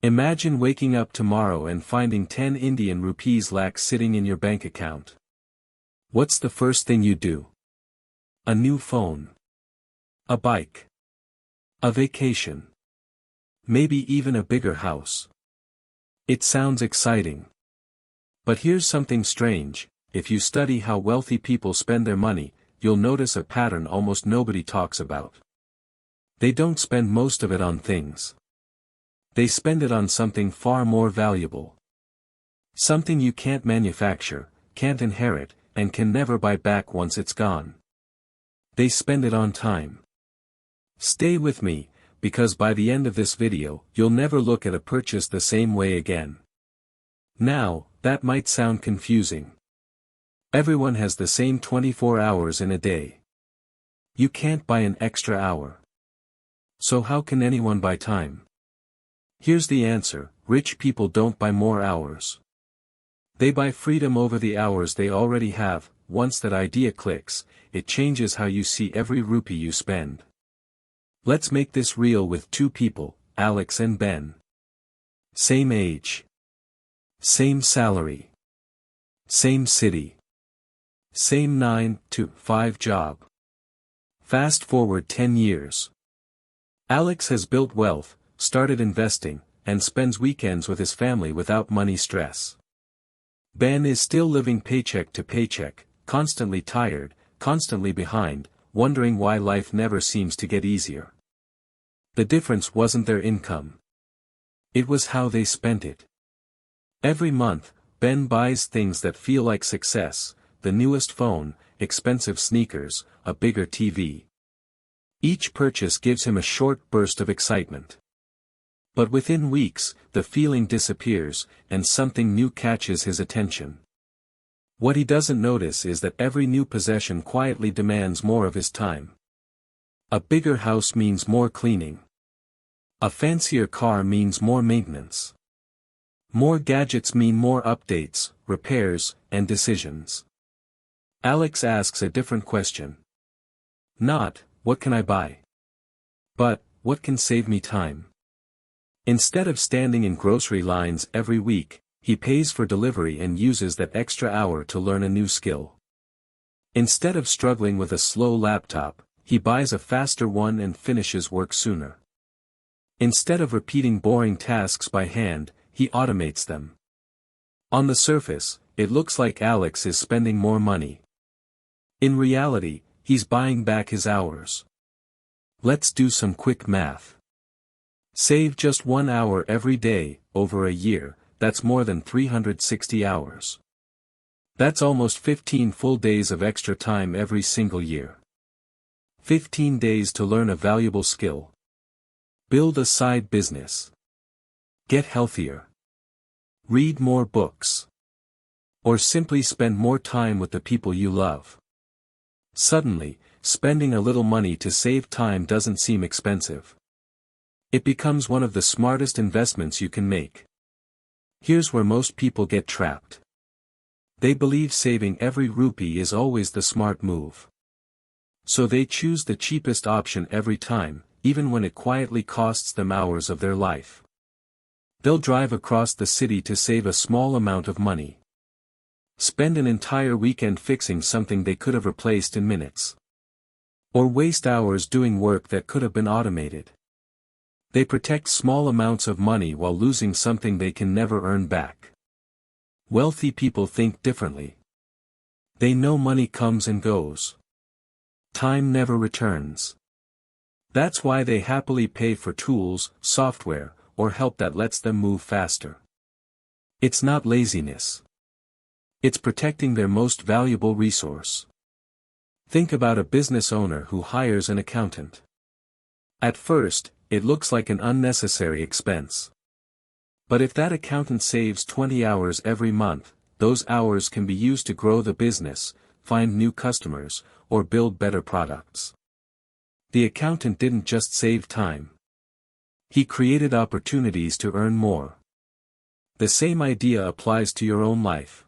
Imagine waking up tomorrow and finding 10 Indian rupees lakhs sitting in your bank account. What's the first thing you do? A new phone. A bike. A vacation. Maybe even a bigger house. It sounds exciting. But here's something strange: if you study how wealthy people spend their money, you'll notice a pattern almost nobody talks about. They don't spend most of it on things. They spend it on something far more valuable. Something you can't manufacture, can't inherit, and can never buy back once it's gone. They spend it on time. Stay with me, because by the end of this video, you'll never look at a purchase the same way again. Now, that might sound confusing. Everyone has the same 24 hours in a day. You can't buy an extra hour. So how can anyone buy time? Here's the answer: rich people don't buy more hours. They buy freedom over the hours they already have. Once that idea clicks, it changes how you see every rupee you spend. Let's make this real with two people, Alex and Ben. Same age. Same salary. Same city. Same 9-to-5 job. Fast forward 10 years. Alex has built wealth, started investing, and spends weekends with his family without money stress. Ben is still living paycheck to paycheck, constantly tired, constantly behind, wondering why life never seems to get easier. The difference wasn't their income. It was how they spent it. Every month, Ben buys things that feel like success: the newest phone, expensive sneakers, a bigger TV. Each purchase gives him a short burst of excitement. But within weeks, the feeling disappears, and something new catches his attention. What he doesn't notice is that every new possession quietly demands more of his time. A bigger house means more cleaning. A fancier car means more maintenance. More gadgets mean more updates, repairs, and decisions. Alex asks a different question. Not, what can I buy? But, what can save me time? Instead of standing in grocery lines every week, he pays for delivery and uses that extra hour to learn a new skill. Instead of struggling with a slow laptop, he buys a faster one and finishes work sooner. Instead of repeating boring tasks by hand, he automates them. On the surface, it looks like Alex is spending more money. In reality, he's buying back his hours. Let's do some quick math. Save just 1 hour every day, over a year, that's more than 360 hours. That's almost 15 full days of extra time every single year. 15 days to learn a valuable skill. Build a side business. Get healthier. Read more books. Or simply spend more time with the people you love. Suddenly, spending a little money to save time doesn't seem expensive. It becomes one of the smartest investments you can make. Here's where most people get trapped. They believe saving every rupee is always the smart move. So they choose the cheapest option every time, even when it quietly costs them hours of their life. They'll drive across the city to save a small amount of money. Spend an entire weekend fixing something they could have replaced in minutes. Or waste hours doing work that could have been automated. They protect small amounts of money while losing something they can never earn back. Wealthy people think differently. They know money comes and goes. Time never returns. That's why they happily pay for tools, software, or help that lets them move faster. It's not laziness. It's protecting their most valuable resource. Think about a business owner who hires an accountant. At first, it looks like an unnecessary expense. But if that accountant saves 20 hours every month, those hours can be used to grow the business, find new customers, or build better products. The accountant didn't just save time. He created opportunities to earn more. The same idea applies to your own life.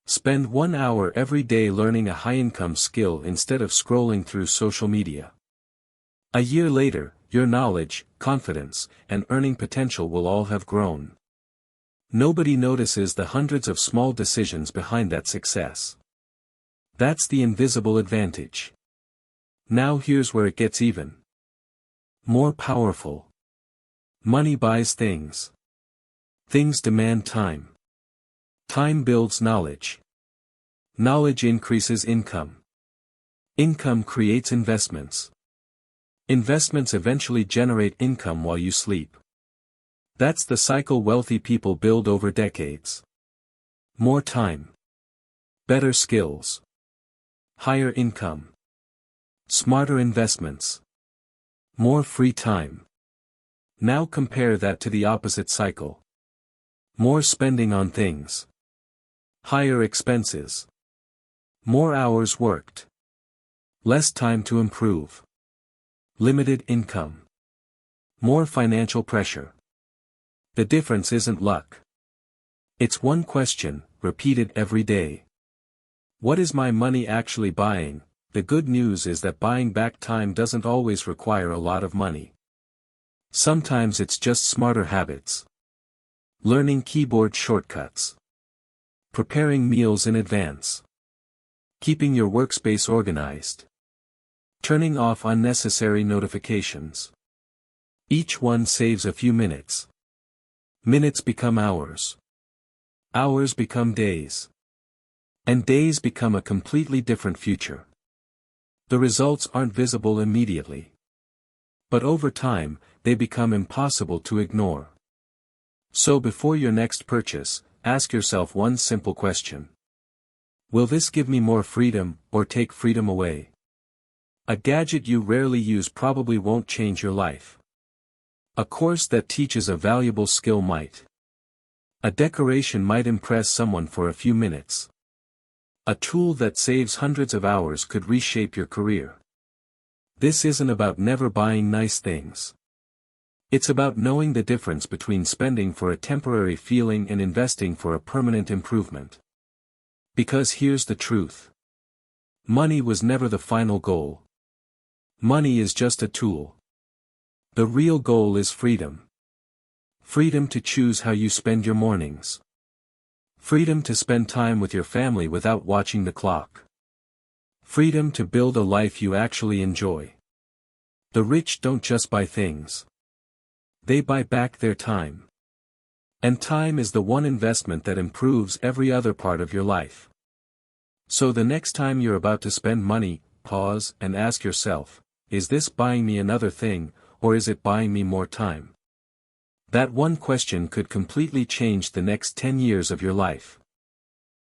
Spend 1 hour every day learning a high-income skill instead of scrolling through social media. A year later, your knowledge, confidence, and earning potential will all have grown. Nobody notices the hundreds of small decisions behind that success. That's the invisible advantage. Now here's where it gets even more powerful. Money buys things. Things demand time. Time builds knowledge. Knowledge increases income. Income creates investments. Investments eventually generate income while you sleep. That's the cycle wealthy people build over decades. More time. Better skills. Higher income. Smarter investments. More free time. Now compare that to the opposite cycle. More spending on things. Higher expenses. More hours worked. Less time to improve. Limited income. More financial pressure. The difference isn't luck. It's one question, repeated every day. What is my money actually buying? The good news is that buying back time doesn't always require a lot of money. Sometimes it's just smarter habits. Learning keyboard shortcuts. Preparing meals in advance. Keeping your workspace organized. Turning off unnecessary notifications. Each one saves a few minutes. Minutes become hours. Hours become days. And days become a completely different future. The results aren't visible immediately. But over time, they become impossible to ignore. So before your next purchase, ask yourself one simple question. Will this give me more freedom, or take freedom away? A gadget you rarely use probably won't change your life. A course that teaches a valuable skill might. A decoration might impress someone for a few minutes. A tool that saves hundreds of hours could reshape your career. This isn't about never buying nice things. It's about knowing the difference between spending for a temporary feeling and investing for a permanent improvement. Because here's the truth. Money was never the final goal. Money is just a tool. The real goal is freedom. Freedom to choose how you spend your mornings. Freedom to spend time with your family without watching the clock. Freedom to build a life you actually enjoy. The rich don't just buy things. They buy back their time. And time is the one investment that improves every other part of your life. So the next time you're about to spend money, pause and ask yourself, is this buying me another thing, or is it buying me more time? That one question could completely change the next 10 years of your life.